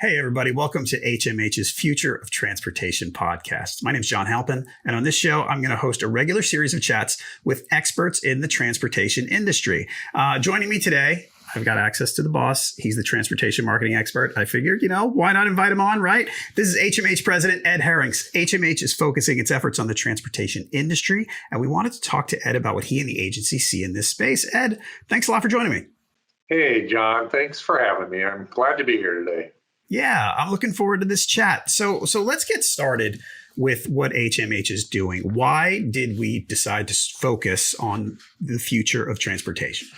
Hey, everybody. Welcome to HMH's Future of Transportation podcast. My name is John Halpin, and on this show, I'm going to host a regular series of chats with experts in the transportation industry. Joining me today, I've got access to the boss. He's the transportation marketing expert. I figured, why not invite him on, right? This is HMH President Ed Herinckx. HMH is focusing its efforts on the transportation industry, and we wanted to talk to Ed about what he and the agency see in this space. Ed, thanks a lot for joining me. Hey, John. Thanks for having me. I'm glad to be here today. Yeah, I'm looking forward to this chat. So let's get started with what HMH is doing. Why did we decide to focus on the future of transportation?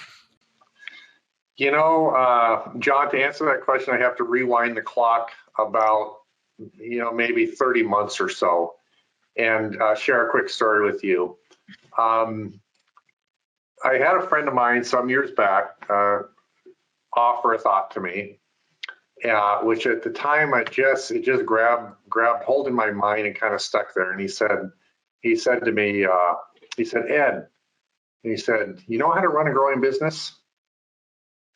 John, to answer that question, I have to rewind the clock about, maybe 30 months or so and share a quick story with you. I had a friend of mine some years back offer a thought to me. Which at the time it just grabbed hold in my mind and kind of stuck there. And he said to me, Ed, he said, you know how to run a growing business?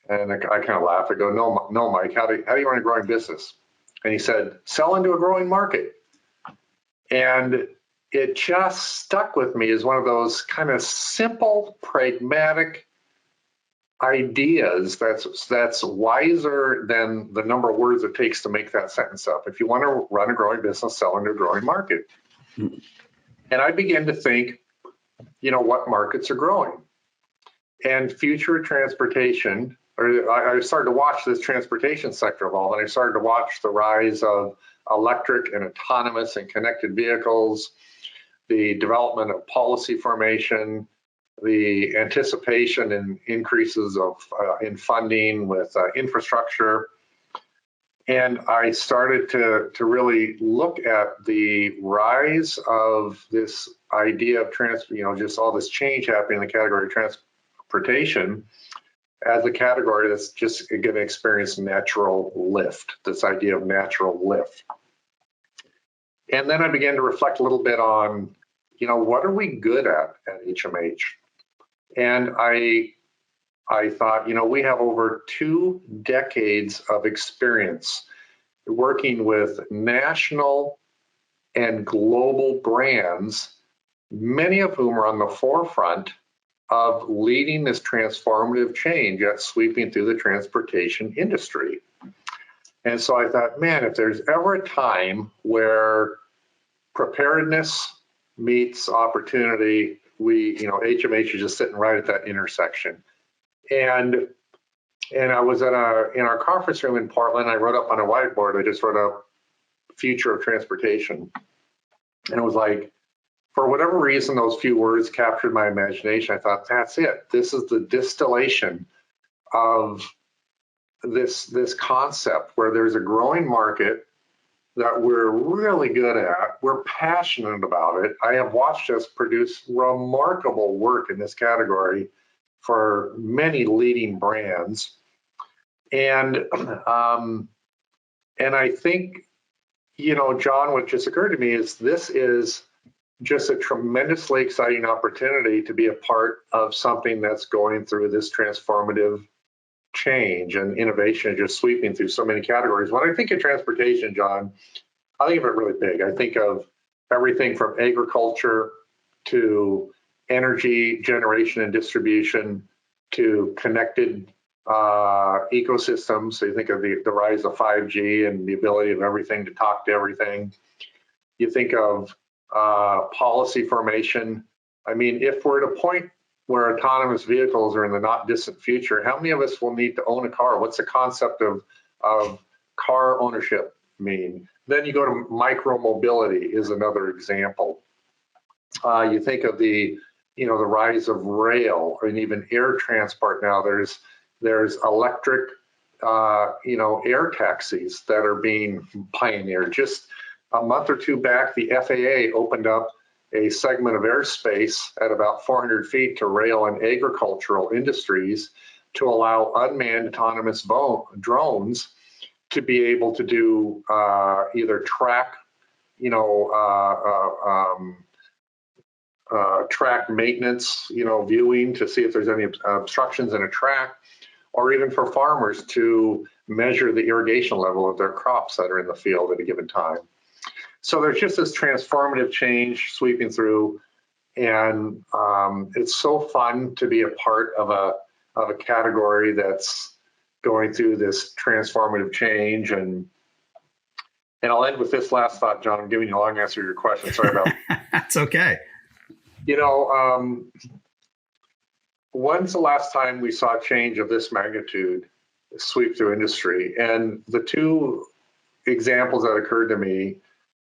And I kind of laughed. I go, no, Mike, how do you run a growing business? And he said, sell into a growing market. And it just stuck with me as one of those kind of simple, pragmatic ideas that's wiser than the number of words it takes to make that sentence up. If you want to run a growing business, sell into a growing market. And I began to think, what markets are growing? And future transportation, or I started to watch this transportation sector evolve, and I started to watch the rise of electric and autonomous and connected vehicles, the development of policy formation, the anticipation and increases in funding with infrastructure. And I started to really look at the rise of this idea of just all this change happening in the category of transportation as a category that's just going to experience natural lift, this idea of natural lift. And then I began to reflect a little bit on, what are we good at HMH? And I thought, we have over 2 decades of experience working with national and global brands, many of whom are on the forefront of leading this transformative change that's sweeping through the transportation industry. And so I thought, man, if there's ever a time where preparedness meets opportunity, HMH is just sitting right at that intersection. And I was in our conference room in Portland. I wrote up on a whiteboard, I just wrote up future of transportation. And it was like, for whatever reason, those few words captured my imagination. I thought, that's it. This is the distillation of this concept where there's a growing market that we're really good at, we're passionate about it. I have watched us produce remarkable work in this category for many leading brands. And I think, John, what just occurred to me is this is just a tremendously exciting opportunity to be a part of something that's going through this transformative change, and innovation is just sweeping through so many categories. When I think of transportation, John, I think of it really big. I think of everything from agriculture to energy generation and distribution to connected ecosystems. So you think of the rise of 5G and the ability of everything to talk to everything. You think of policy formation. I mean, if we're at a point where autonomous vehicles are in the not distant future, how many of us will need to own a car? What's the concept of car ownership mean? Then you go to micro mobility is another example. You think of the rise of rail and even air transport now. There's electric air taxis that are being pioneered. Just a month or two back, the FAA opened up a segment of airspace at about 400 feet to rail and agricultural industries to allow unmanned autonomous drones to be able to do either track, track maintenance, viewing to see if there's any obstructions in a track, or even for farmers to measure the irrigation level of their crops that are in the field at a given time. So there's just this transformative change sweeping through, and it's so fun to be a part of a category that's going through this transformative change. And I'll end with this last thought, John. I'm giving you a long answer to your question. Sorry about that. That's okay. When's the last time we saw change of this magnitude sweep through industry? And the two examples that occurred to me,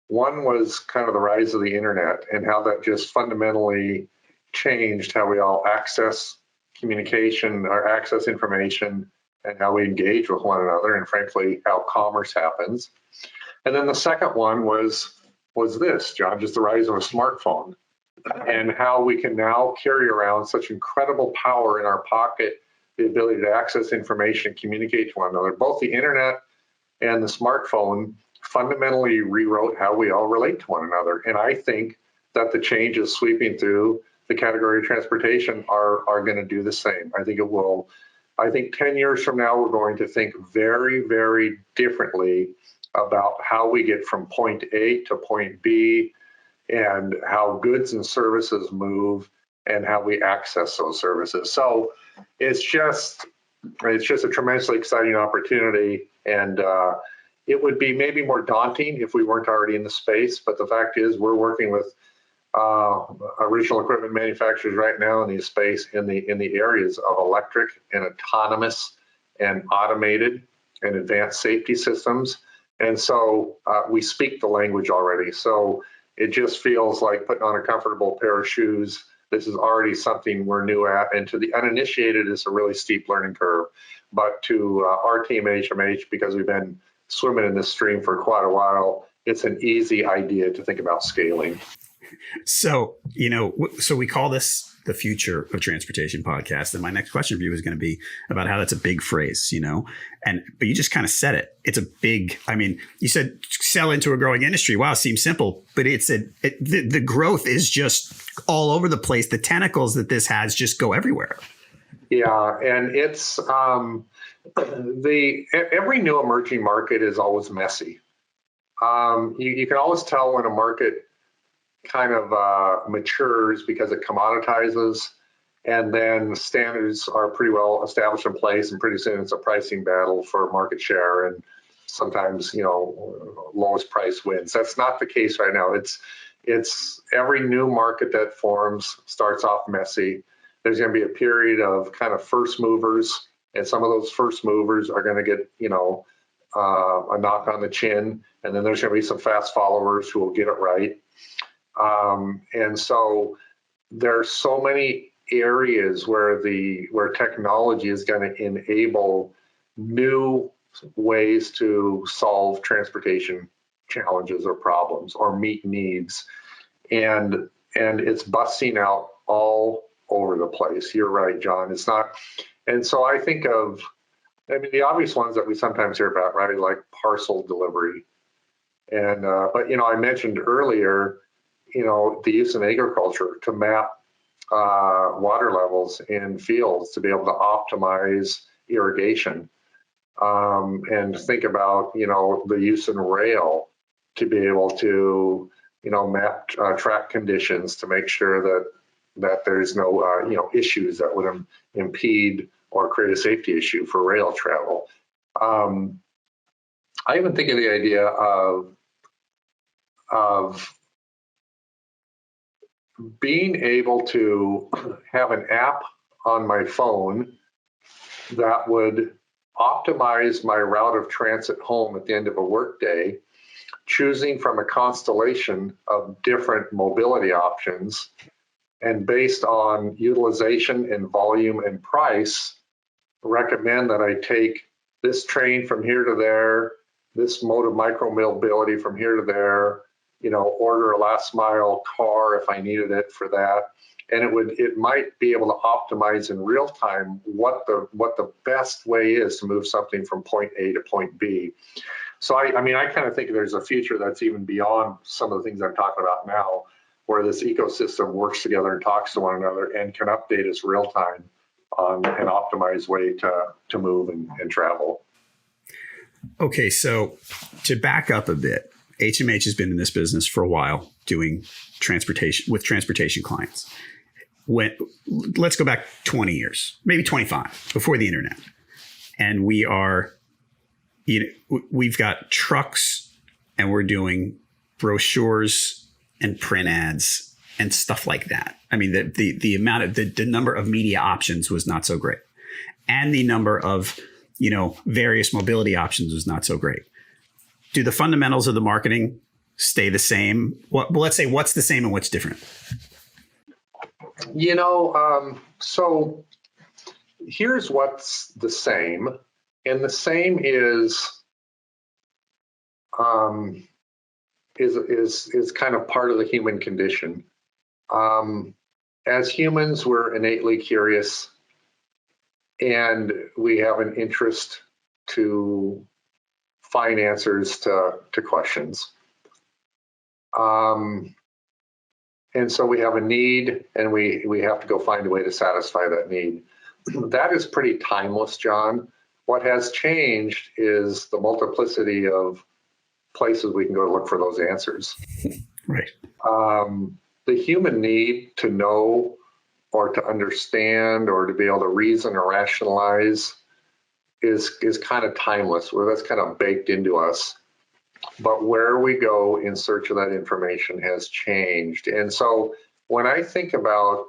one was kind of the rise of the internet and how that just fundamentally changed how we all access communication or access information and how we engage with one another, and frankly, how commerce happens. And then the second one was this, John, just the rise of a smartphone and how we can now carry around such incredible power in our pocket, the ability to access information, communicate to one another. Both the internet and the smartphone fundamentally rewrote how we all relate to one another. And I think that the changes sweeping through the category of transportation are going to do the same. I think it will. I think 10 years from now, we're going to think very, very differently about how we get from point A to point B and how goods and services move and how we access those services. So it's just a tremendously exciting opportunity, and it would be maybe more daunting if we weren't already in the space. But the fact is, we're working with original equipment manufacturers right now in the space in the areas of electric and autonomous and automated and advanced safety systems. And so we speak the language already. So it just feels like putting on a comfortable pair of shoes. This is already something we're new at. And to the uninitiated, it's a really steep learning curve. But to our team at HMH, because we've been swimming in this stream for quite a while, it's an easy idea to think about scaling. So, so we call this the Future of Transportation podcast. And my next question for you is going to be about how that's a big phrase, but you just kind of said it. It's a big, you said sell into a growing industry. Wow, seems simple, but the growth is just all over the place. The tentacles that this has just go everywhere. Yeah. And it's, every new emerging market is always messy. You can always tell when a market kind of matures because it commoditizes, and then standards are pretty well established in place, and pretty soon it's a pricing battle for market share, and sometimes lowest price wins. That's not the case right now. It's every new market that forms starts off messy. There's going to be a period of kind of first movers, and some of those first movers are going to get a knock on the chin, and then there's going to be some fast followers who will get it right. And so there are so many areas where technology is going to enable new ways to solve transportation challenges or problems or meet needs, and it's busting out all over the place. You're right, John. It's not, and so I think of, the obvious ones that we sometimes hear about, right, like parcel delivery, and but I mentioned earlier, the use in agriculture to map water levels in fields to be able to optimize irrigation, and think about, the use in rail to be able to, map track conditions to make sure that there's no, issues that would impede or create a safety issue for rail travel. I even think of the idea of being able to have an app on my phone that would optimize my route of transit home at the end of a workday, choosing from a constellation of different mobility options, and based on utilization and volume and price, recommend that I take this train from here to there, this mode of micro mobility from here to there, order a last mile car if I needed it for that. And it might be able to optimize in real time what the best way is to move something from point A to point B. So I kind of think there's a future that's even beyond some of the things I'm talking about now, where this ecosystem works together and talks to one another and can update us real time on an optimized way to move and travel. Okay, so to back up a bit, HMH has been in this business for a while doing transportation clients. Let's go back 20 years, maybe 25, before the internet. And we've got trucks and we're doing brochures and print ads and stuff like that. I mean, the amount of the number of media options was not so great. And the number of, various mobility options was not so great. Do the fundamentals of the marketing stay the same? Let's say what's the same and what's different? So here's what's the same. And the same is kind of part of the human condition. As humans, we're innately curious, and we have an interest to find answers to questions. And so we have a need, and we have to go find a way to satisfy that need. That is pretty timeless, John. What has changed is the multiplicity of places we can go to look for those answers. Right. The human need to know or to understand or to be able to reason or rationalize is kind of timeless, where that's kind of baked into us. But where we go in search of that information has changed. And so when I think about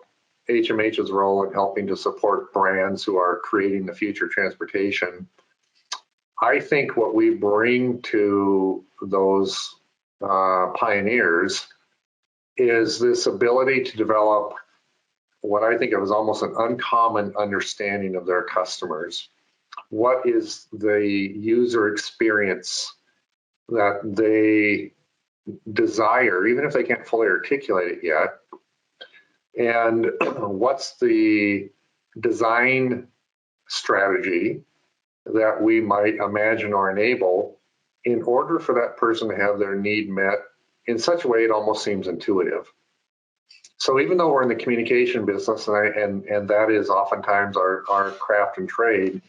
HMH's role in helping to support brands who are creating the future transportation, I think what we bring to those pioneers is this ability to develop what I think of as almost an uncommon understanding of their customers. What is the user experience that they desire, even if they can't fully articulate it yet? And what's the design strategy that we might imagine or enable in order for that person to have their need met in such a way it almost seems intuitive? So even though we're in the communication business, and that is oftentimes our craft and trade,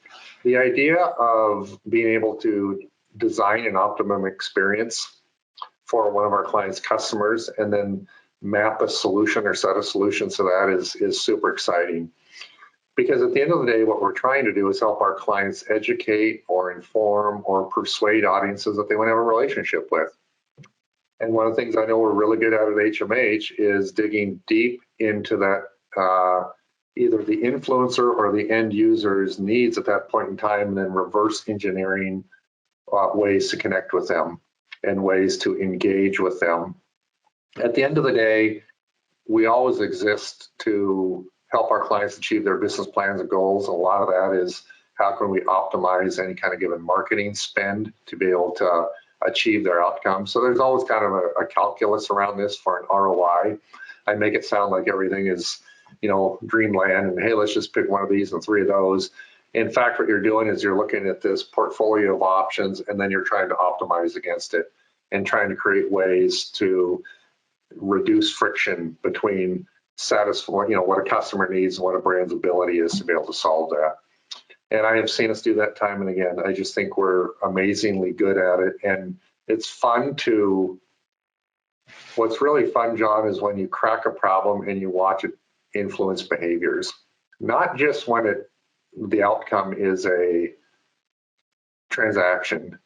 the idea of being able to design an optimum experience for one of our clients' customers and then map a solution or set of solutions to that is super exciting. Because at the end of the day, what we're trying to do is help our clients educate or inform or persuade audiences that they want to have a relationship with. And one of the things I know we're really good at HMH is digging deep into that, either the influencer or the end user's needs at that point in time, and then reverse engineering ways to connect with them and ways to engage with them. At the end of the day, we always exist to help our clients achieve their business plans and goals. A lot of that is how can we optimize any kind of given marketing spend to be able to achieve their outcomes. So there's always kind of a calculus around this for an ROI. I make it sound like everything is, dreamland, and hey, let's just pick one of these and three of those. In fact, what you're doing is you're looking at this portfolio of options, and then you're trying to optimize against it and trying to create ways to reduce friction between satisfying, what a customer needs and what a brand's ability is to be able to solve that. And I have seen us do that time and again. I just think we're amazingly good at it. And it's fun what's really fun, John, is when you crack a problem and you watch it influence behaviors, not just when the outcome is a transaction,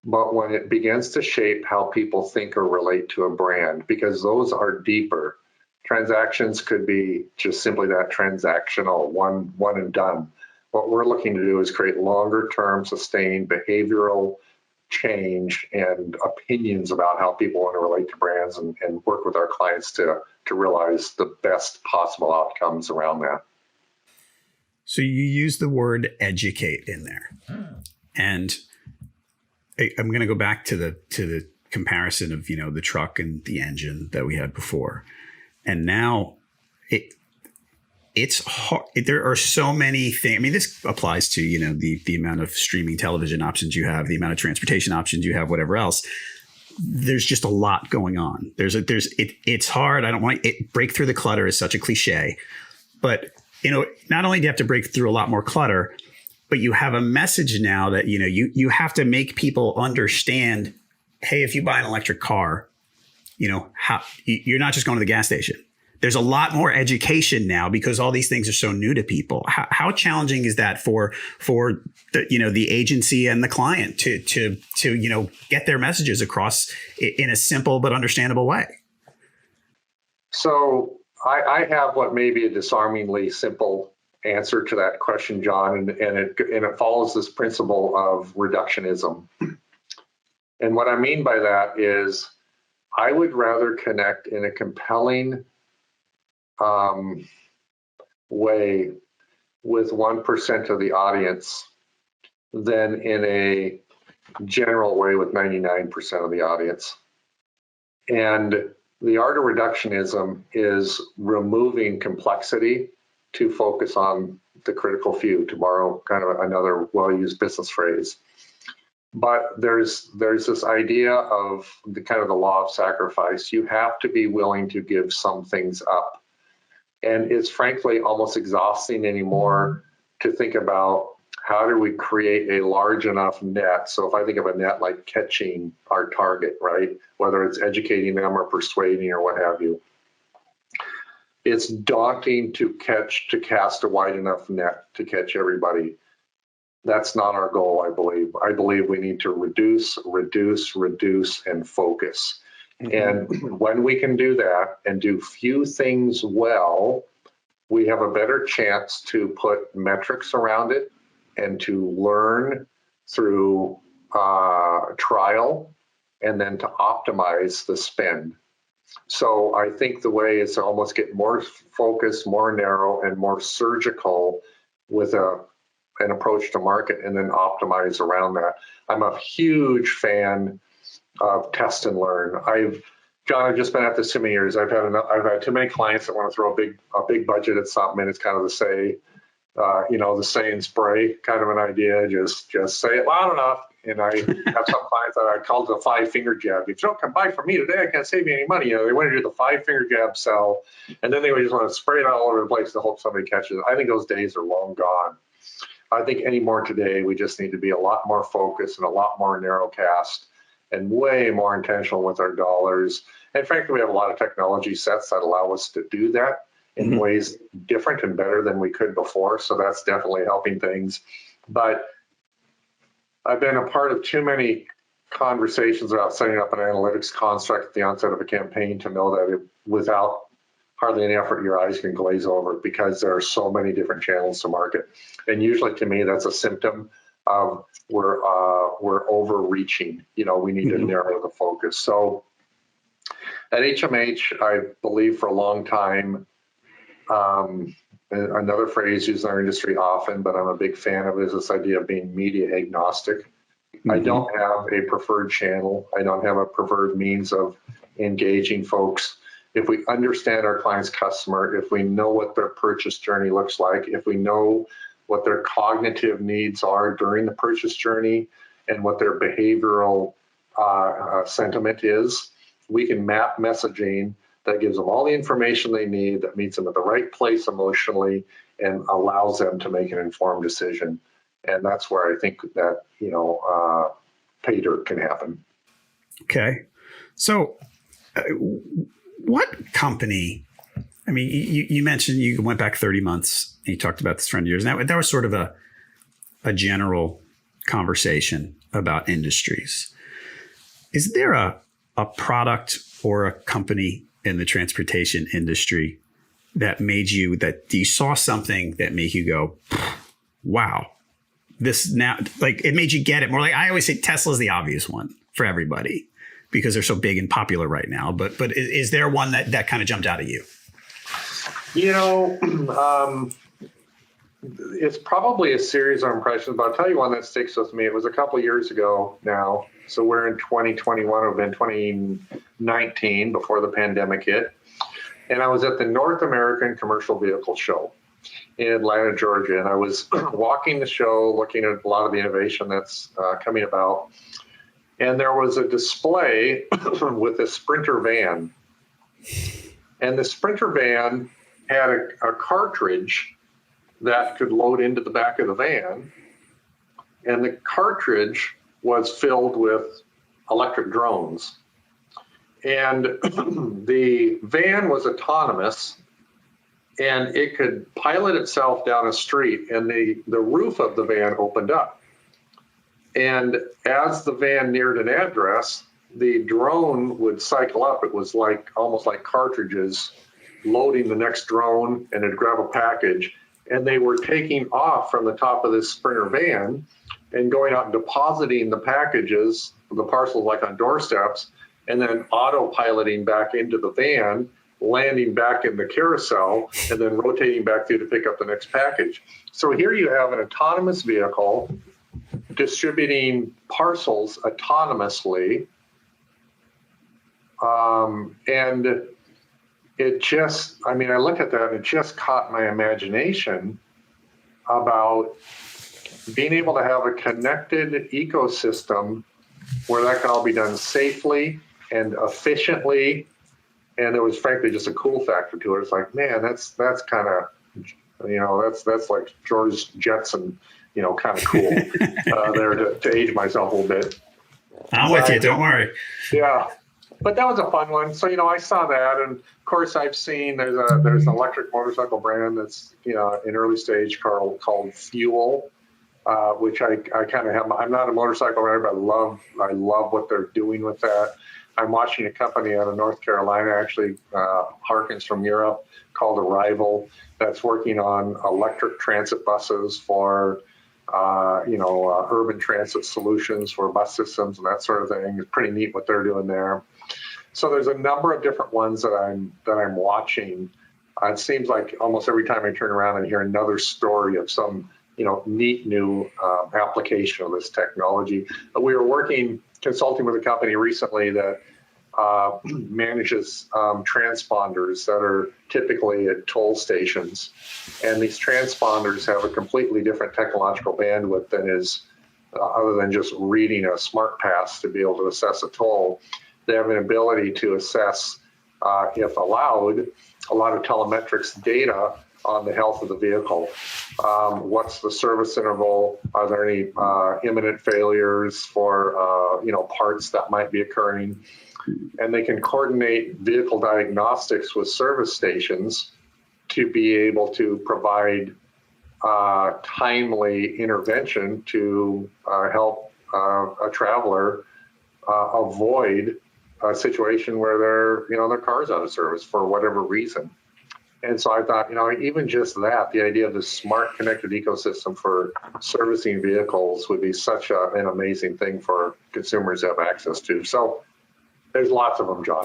but when it begins to shape how people think or relate to a brand, because those are deeper. Transactions could be just simply that, transactional, one and done. What we're looking to do is create longer term sustained behavioral change and opinions about how people want to relate to brands, and work with our clients to realize the best possible outcomes around that. So you use the word educate in there. And I'm going to go back to the comparison of, the truck and the engine that we had before. And now it's hard. There are so many things. I mean, this applies to, the amount of streaming television options you have, the amount of transportation options you have, whatever else. There's just a lot going on. It's hard. I don't want it. Break through the clutter is such a cliche, but not only do you have to break through a lot more clutter, but you have a message now that, you have to make people understand, hey, if you buy an electric car, how you're not just going to the gas station. There's a lot more education now because all these things are so new to people. How challenging is that for the agency and the client to get their messages across in a simple but understandable way? So I have what may be a disarmingly simple answer to that question, John, and it follows this principle of reductionism. And what I mean by that is I would rather connect in a compelling way with 1% of the audience than in a general way with 99% of the audience. And the art of reductionism is removing complexity to focus on the critical few, to borrow kind of another well-used business phrase. But there's this idea of the kind of the law of sacrifice. You have to be willing to give some things up. And it's frankly almost exhausting anymore to think about how do we create a large enough net. So if I think of a net like catching our target, right, whether it's educating them or persuading or what have you, it's daunting to cast a wide enough net to catch everybody. That's not our goal, I believe. I believe we need to reduce, and focus. And when we can do that and do few things well, we have a better chance to put metrics around it and to learn through trial and then to optimize the spend. So I think the way is to almost get more focused, more narrow, and more surgical with an approach to market and then optimize around that. I'm a huge fan of test and learn. John, I've just been at this too many years. I've had too many clients that want to throw a big budget at something, and it's kind of the say and spray kind of an idea. Just say it loud enough. And I have some clients that I call it the 5-finger jab. If you don't come buy from me today, I can't save you any money. They want to do the 5-finger jab sell, and then they would just want to spray it all over the place to hope somebody catches it. I think those days are long gone. I think anymore today, we just need to be a lot more focused and a lot more narrowcast and way more intentional with our dollars. And frankly, we have a lot of technology sets that allow us to do that in ways different and better than we could before. So that's definitely helping things. But I've been a part of too many conversations about setting up an analytics construct at the onset of a campaign to know that without hardly any effort, your eyes can glaze over because there are so many different channels to market. And usually to me, that's a symptom of we're overreaching. We need to narrow the focus. So at HMH, I believe for a long time, another phrase used in our industry often, but I'm a big fan of, is this idea of being media agnostic. I don't have a preferred channel. I don't have a preferred means of engaging folks. If we understand our client's customer, if we know what their purchase journey looks like, if we know what their cognitive needs are during the purchase journey and what their behavioral sentiment is, we can map messaging that gives them all the information they need, that meets them at the right place emotionally and allows them to make an informed decision. And that's where I think that, pay dirt can happen. Okay. So what company, I mean, you mentioned you went back 30 months and you talked about this for 100 years. That was sort of a general conversation about industries. Is there a product or a company in the transportation industry that you saw something that made you go, wow, this now, like it made you get it more? Like I always say Tesla's the obvious one for everybody because they're so big and popular right now. But is there one that kind of jumped out at you? It's probably a series of impressions, but I'll tell you one that sticks with me. It was a couple of years ago now. So we're in 2021, or been 2019 before the pandemic hit. And I was at the North American Commercial Vehicle Show in Atlanta, Georgia. And I was walking the show, looking at a lot of the innovation that's coming about. And there was a display with a Sprinter van. And the Sprinter van had a cartridge that could load into the back of the van. and the cartridge was filled with electric drones. And the van was autonomous, and it could pilot itself down a street, and the roof of the van opened up. And as the van neared an address, the drone would cycle up. It was like almost like cartridges loading the next drone, and it'd grab a package. And they were taking off from the top of this Sprinter van and going out and depositing the packages, the parcels like on doorsteps, and then autopiloting back into the van, landing back in the carousel, and then rotating back through to pick up the next package. So here you have an autonomous vehicle distributing parcels autonomously. And it just, I mean, I look at that and it just caught my imagination about being able to have a connected ecosystem where that can all be done safely and efficiently. And there was frankly just a cool factor to it. It's like, man, that's kind of, that's like George Jetson, kind of cool there to age myself a little bit. I'm with you, don't worry. Yeah. But that was a fun one. So, I saw that. And of course, I've seen there's an electric motorcycle brand that's, in early stage called Fuel, which I kind of have. I'm not a motorcycle rider, but I love what they're doing with that. I'm watching a company out of North Carolina, actually Herinckx from Europe, called Arrival, that's working on electric transit buses for, urban transit solutions for bus systems and that sort of thing. It's pretty neat what they're doing there. So there's a number of different ones that I'm watching. It seems like almost every time I turn around, I hear another story of some, neat new application of this technology. We were consulting with a company recently that manages transponders that are typically at toll stations. And these transponders have a completely different technological bandwidth than is other than just reading a smart pass to be able to assess a toll. They have an ability to assess, if allowed, a lot of telemetrics data on the health of the vehicle. What's the service interval? Are there any imminent failures for parts that might be occurring? And they can coordinate vehicle diagnostics with service stations to be able to provide timely intervention to help a traveler avoid a situation where their car's out of service for whatever reason. And so I thought, even just that, the idea of this smart connected ecosystem for servicing vehicles would be such an amazing thing for consumers to have access to. So there's lots of them, John.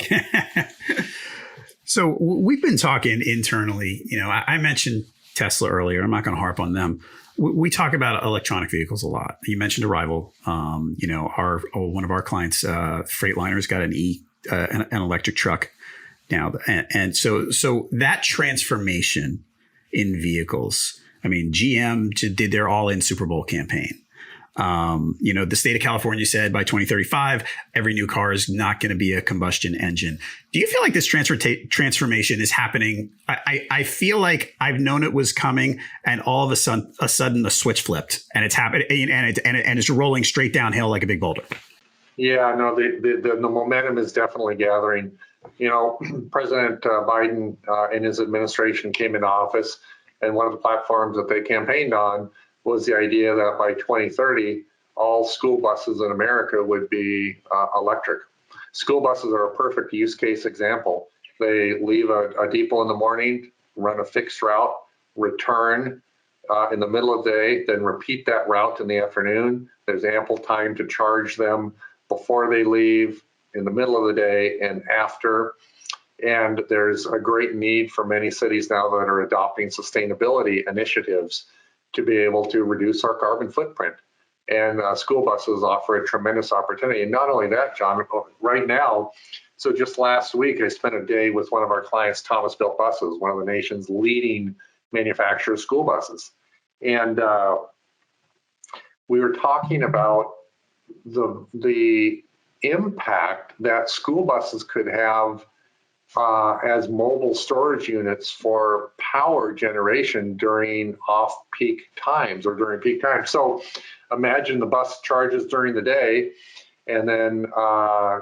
So we've been talking internally, I mentioned Tesla earlier. I'm not going to harp on them. We talk about electronic vehicles a lot. You mentioned Arrival. One of our clients, Freightliner's got an electric truck now, and so that transformation in vehicles. I mean, GM did their all-in Super Bowl campaign. The state of California said by 2035, every new car is not going to be a combustion engine. Do you feel like this transformation is happening? I feel like I've known it was coming, and all of a sudden the switch flipped, and it's happening, and it's rolling straight downhill like a big boulder. Yeah, no, the momentum is definitely gathering. President Biden and his administration came into office, and one of the platforms that they campaigned on was the idea that by 2030, all school buses in America would be electric. School buses are a perfect use case example. They leave a depot in the morning, run a fixed route, return in the middle of the day, then repeat that route in the afternoon. There's ample time to charge them before they leave, in the middle of the day, and after. And there's a great need for many cities now that are adopting sustainability initiatives to be able to reduce our carbon footprint. And school buses offer a tremendous opportunity. And not only that, John, right now, so just last week, I spent a day with one of our clients, Thomas Built Buses, one of the nation's leading manufacturers of school buses. And we were talking about the impact that school buses could have as mobile storage units for power generation during off-peak times or during peak times. So imagine the bus charges during the day, and then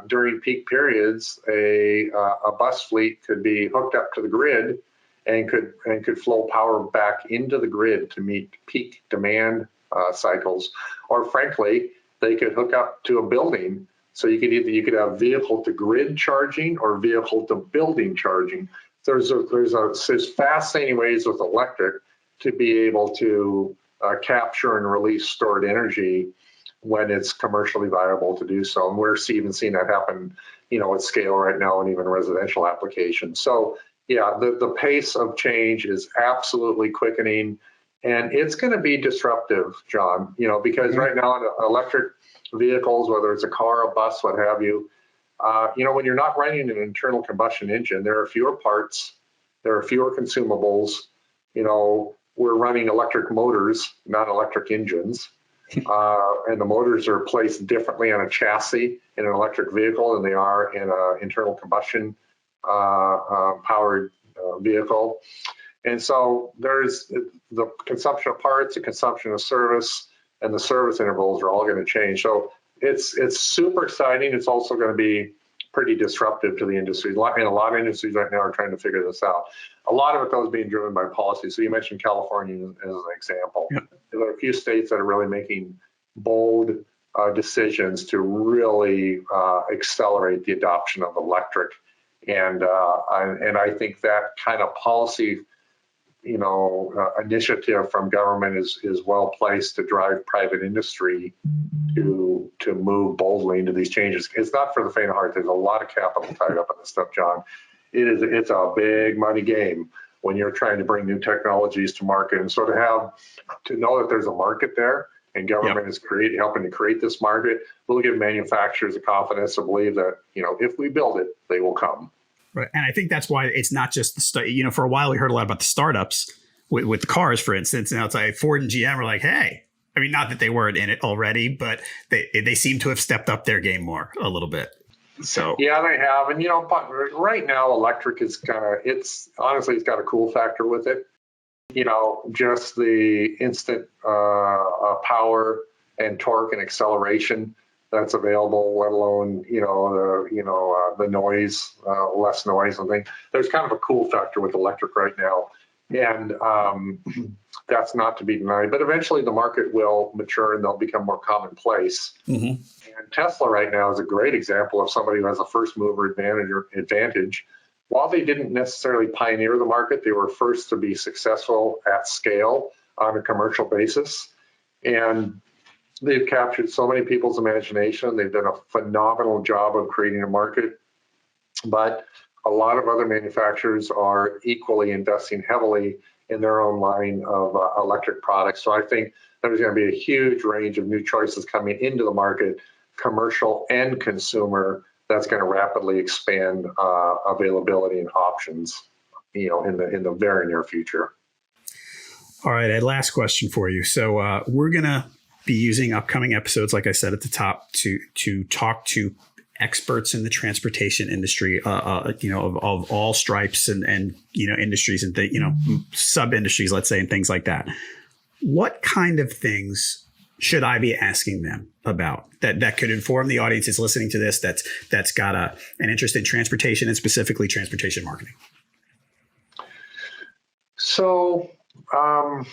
during peak periods, a bus fleet could be hooked up to the grid and could flow power back into the grid to meet peak demand cycles. Or frankly, they could hook up to a building. So you could have vehicle to grid charging or vehicle to building charging. There's fascinating ways with electric to be able to capture and release stored energy when it's commercially viable to do so. And we're even seeing that happen, at scale right now and even residential applications. So yeah, the pace of change is absolutely quickening, and it's going to be disruptive, John, because right now electric vehicles, whether it's a car, a bus, what have you, when you're not running an internal combustion engine, there are fewer parts, there are fewer consumables. We're running electric motors, not electric engines. And the motors are placed differently on a chassis in an electric vehicle than they are in an internal combustion powered vehicle. And so there's the consumption of parts, the consumption of service, and the service intervals are all going to change. So it's super exciting. It's also going to be pretty disruptive to the industry. And a lot of industries right now are trying to figure this out. A lot of it, though, is being driven by policy. So you mentioned California as an example. Yep. There are a few states that are really making bold decisions to really accelerate the adoption of electric. And I think that kind of policy initiative from government is well placed to drive private industry to move boldly into these changes. It's not for the faint of heart. There's a lot of capital tied up in this stuff, John. It's a big money game when you're trying to bring new technologies to market. And so to know that there's a market there and government is helping to create this market will give manufacturers the confidence to believe that, if we build it, they will come. Right. And I think that's why it's not just for a while we heard a lot about the startups with the cars, for instance. Now it's like Ford and GM are like, hey, I mean, not that they weren't in it already, but they seem to have stepped up their game a little bit. So yeah, they have. And, but right now electric is it's got a cool factor with it. Just the instant power and torque and acceleration that's available, let alone, the noise, less noise and things. There's kind of a cool factor with electric right now. And that's not to be denied. But eventually the market will mature and they'll become more commonplace. Mm-hmm. And Tesla right now is a great example of somebody who has a first mover advantage. While they didn't necessarily pioneer the market, they were first to be successful at scale on a commercial basis. And they've captured so many people's imagination. They've done a phenomenal job of creating a market. But a lot of other manufacturers are equally investing heavily in their own line of electric products. So I think there's going to be a huge range of new choices coming into the market, commercial and consumer, that's going to rapidly expand availability and options, in the very near future. All right, a last question for you. So we're going to be using upcoming episodes, like I said at the top, to talk to experts in the transportation industry, of all stripes and industries and sub industries, let's say, and things like that. What kind of things should I be asking them about that could inform the audience that's listening to this that's got an interest in transportation and specifically transportation marketing? So, John,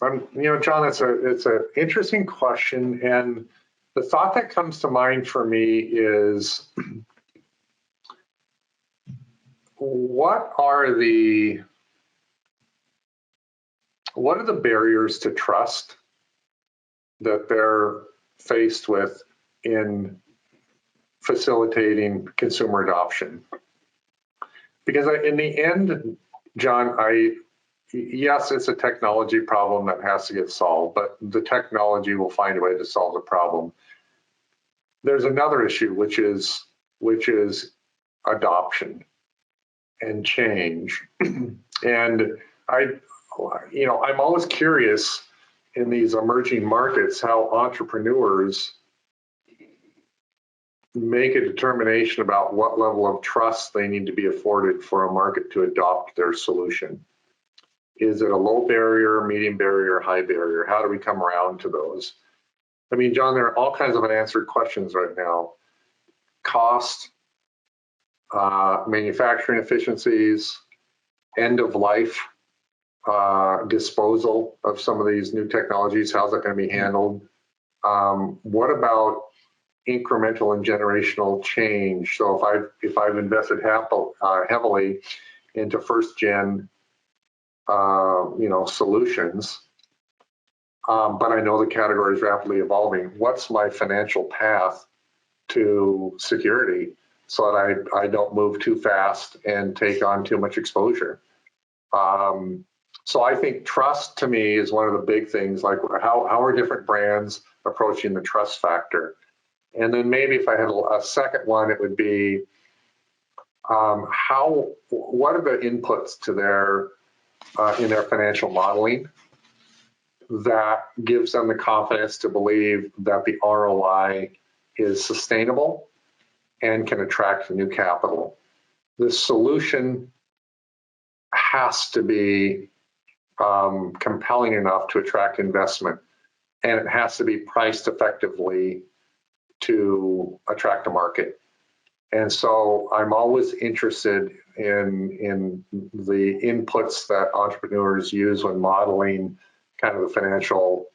it's an interesting question, and the thought that comes to mind for me is, what are the barriers to trust that they're faced with in facilitating consumer adoption? Because in the end, John, yes, it's a technology problem that has to get solved, but the technology will find a way to solve the problem. There's another issue, which is adoption and change. And I'm always curious in these emerging markets how entrepreneurs make a determination about what level of trust they need to be afforded for a market to adopt their solution. Is it a low barrier, medium barrier, high barrier? How do we come around to those? I mean, John, there are all kinds of unanswered questions right now. Cost, manufacturing efficiencies, end of life, disposal of some of these new technologies. How's that going to be handled? What about incremental and generational change? So if I've invested heavily into first gen, solutions, but I know the category is rapidly evolving, what's my financial path to security so that I don't move too fast and take on too much exposure? So I think trust to me is one of the big things, like how are different brands approaching the trust factor? And then maybe if I had a second one, it would be what are the inputs to their in their financial modeling that gives them the confidence to believe that the ROI is sustainable and can attract new capital. The solution has to be compelling enough to attract investment, and it has to be priced effectively to attract a market. And so I'm always interested in the inputs that entrepreneurs use when modeling kind of the financial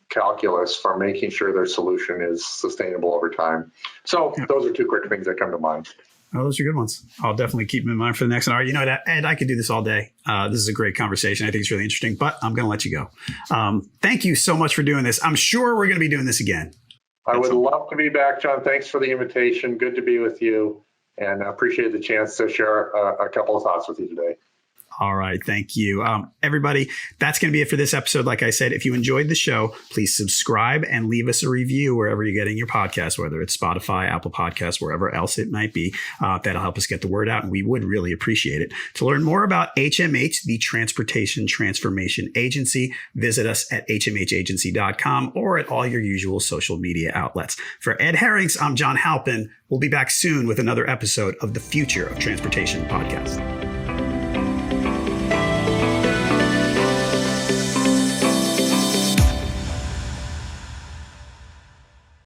calculus for making sure their solution is sustainable over time. So those are two quick things that come to mind. Oh, those are good ones. I'll definitely keep them in mind for the next one. All right, you know what, Ed, I could do this all day. This is a great conversation. I think it's really interesting, but I'm going to let you go. Thank you so much for doing this. I'm sure we're going to be doing this again. I would love to be back, John. Thanks for the invitation. Good to be with you, and I appreciate the chance to share a couple of thoughts with you today. All right. Thank you. Everybody, that's going to be it for this episode. Like I said, if you enjoyed the show, please subscribe and leave us a review wherever you're getting your podcast, whether it's Spotify, Apple Podcasts, wherever else it might be. That'll help us get the word out, and we would really appreciate it. To learn more about HMH, the Transportation Transformation Agency, visit us at hmhagency.com or at all your usual social media outlets. For Ed Herinckx, I'm John Halpin. We'll be back soon with another episode of the Future of Transportation podcast.